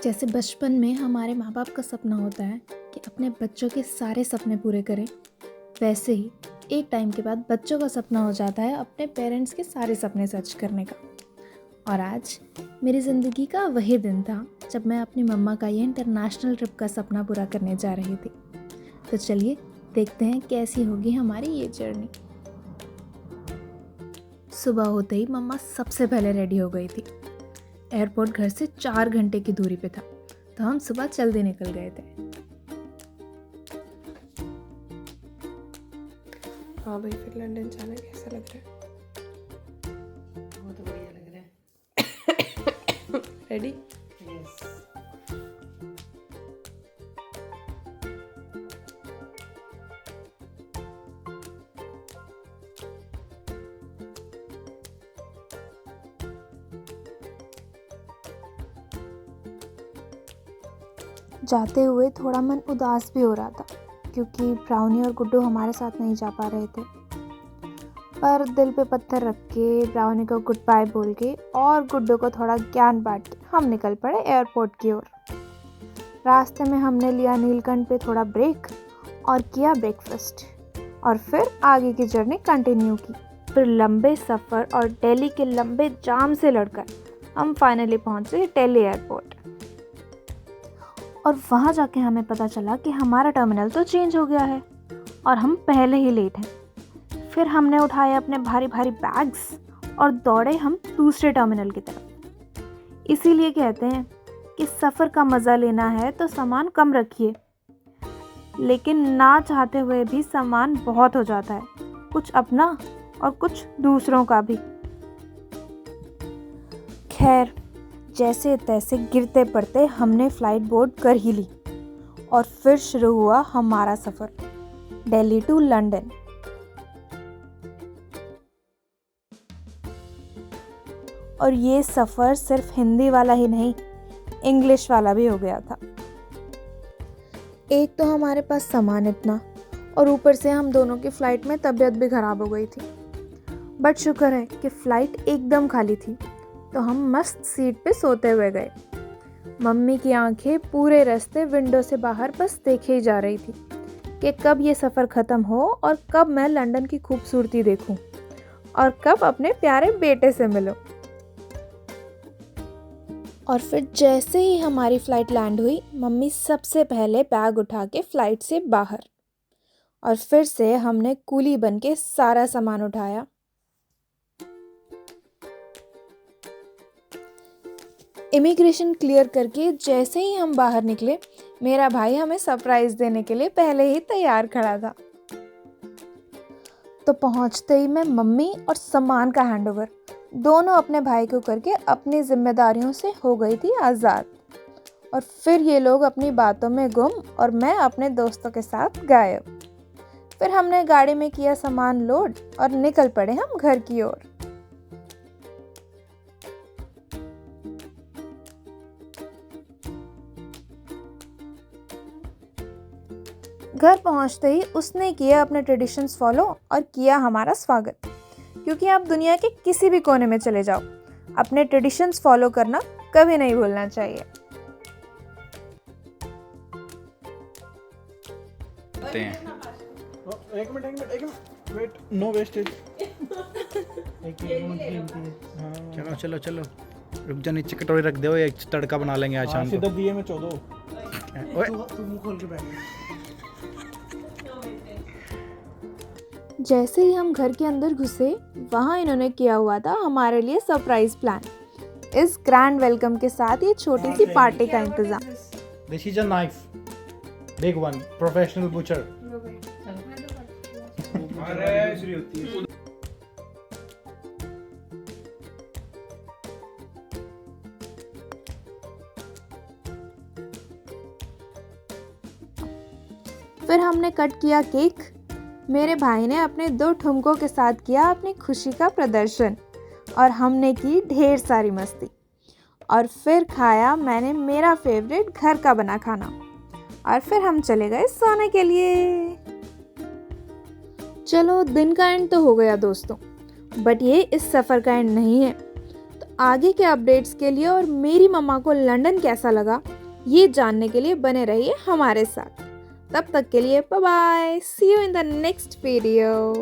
जैसे बचपन में हमारे माँ बाप का सपना होता है कि अपने बच्चों के सारे सपने पूरे करें, वैसे ही एक टाइम के बाद बच्चों का सपना हो जाता है अपने पेरेंट्स के सारे सपने सच करने का। और आज मेरी ज़िंदगी का वही दिन था जब मैं अपनी मम्मा का ये इंटरनेशनल ट्रिप का सपना पूरा करने जा रही थी। तो चलिए देखते हैं कैसी होगी हमारी ये जर्नी। सुबह होते ही मम्मा सबसे पहले रेडी हो गई थी। एयरपोर्ट घर से 4 घंटे की दूरी पे था, तो हम सुबह जल्दी निकल गए थे। हाँ भाई, फिर लंदन जाना कैसा लग रहा है? बहुत बढ़िया लग रहा है। रेडी? यस। जाते हुए थोड़ा मन उदास भी हो रहा था क्योंकि ब्राउनी और गुड्डू हमारे साथ नहीं जा पा रहे थे। पर दिल पे पत्थर रख के ब्राउनी को गुड बाय बोल के और गुड्डू को थोड़ा ज्ञान बांट के हम निकल पड़े एयरपोर्ट की ओर। रास्ते में हमने लिया नीलकंठ पे थोड़ा ब्रेक और किया ब्रेकफास्ट, और फिर आगे की जर्नी कंटिन्यू की। फिर लंबे सफ़र और दिल्ली के लंबे जाम से लड़कर हम फाइनली पहुँचे दिल्ली एयरपोर्ट। और वहाँ जाके हमें पता चला कि हमारा टर्मिनल तो चेंज हो गया है और हम पहले ही लेट हैं। फिर हमने उठाए अपने भारी भारी बैग्स और दौड़े हम दूसरे टर्मिनल की तरफ। इसीलिए कहते हैं कि सफ़र का मज़ा लेना है तो सामान कम रखिए, लेकिन ना चाहते हुए भी सामान बहुत हो जाता है, कुछ अपना और कुछ दूसरों का भी। खैर, जैसे तैसे गिरते पड़ते हमने फ़्लाइट बोर्ड कर ही ली और फिर शुरू हुआ हमारा सफ़र दिल्ली टू लंदन। और ये सफ़र सिर्फ हिंदी वाला ही नहीं, इंग्लिश वाला भी हो गया था। एक तो हमारे पास सामान इतना, और ऊपर से हम दोनों की फ़्लाइट में तबीयत भी ख़राब हो गई थी। बट शुक्र है कि फ़्लाइट एकदम खाली थी, तो हम मस्त सीट पे सोते हुए गए। मम्मी की आंखें पूरे रास्ते विंडो से बाहर बस देखे ही जा रही थी कि कब ये सफ़र ख़त्म हो और कब मैं लंदन की खूबसूरती देखूं और कब अपने प्यारे बेटे से मिलूं। और फिर जैसे ही हमारी फ़्लाइट लैंड हुई, मम्मी सबसे पहले बैग उठा के फ़्लाइट से बाहर, और फिर से हमने कूली बन के सारा सामान उठाया। इमिग्रेशन क्लियर करके जैसे ही हम बाहर निकले, मेरा भाई हमें सरप्राइज़ देने के लिए पहले ही तैयार खड़ा था। तो पहुंचते ही मैं मम्मी और सामान का हैंडओवर दोनों अपने भाई को करके अपनी जिम्मेदारियों से हो गई थी आज़ाद। और फिर ये लोग अपनी बातों में गुम और मैं अपने दोस्तों के साथ गायब। फिर हमने गाड़ी में किया सामान लोड और निकल पड़े हम घर की ओर। घर पहुंचते ही उसने किया अपने ट्रेडिशंस फॉलो और किया हमारा स्वागत, क्योंकि आप दुनिया के किसी भी कोने में चले जाओ, अपने ट्रेडिशंस फॉलो करना कभी नहीं भूलना चाहिए। एक मिनट वेट, नो वेस्टेज। चलो चलो रुक जा, नीचे कटोरी रख दो, एक तड़का बना लेंगे आज शाम को। सीधा दिए में चोदो। तू मुंह खोल के बैठ। जैसे ही हम घर के अंदर घुसे, वहाँ इन्होंने किया हुआ था हमारे लिए सरप्राइज प्लान। इस ग्रैंड वेलकम के साथ ये छोटी सी पार्टी का इंतजाम। This is a knife, big one, professional butcher. फिर हमने कट किया केक। मेरे भाई ने अपने 2 ठुमकों के साथ किया अपनी खुशी का प्रदर्शन, और हमने की ढेर सारी मस्ती। और फिर खाया मैंने मेरा फेवरेट घर का बना खाना, और फिर हम चले गए सोने के लिए। चलो, दिन का एंड तो हो गया दोस्तों, बट ये इस सफ़र का एंड नहीं है। तो आगे के अपडेट्स के लिए और मेरी मम्मा को लंदन कैसा लगा ये जानने के लिए बने रहिए हमारे साथ। तब तक के लिए bye bye, see you in the next video.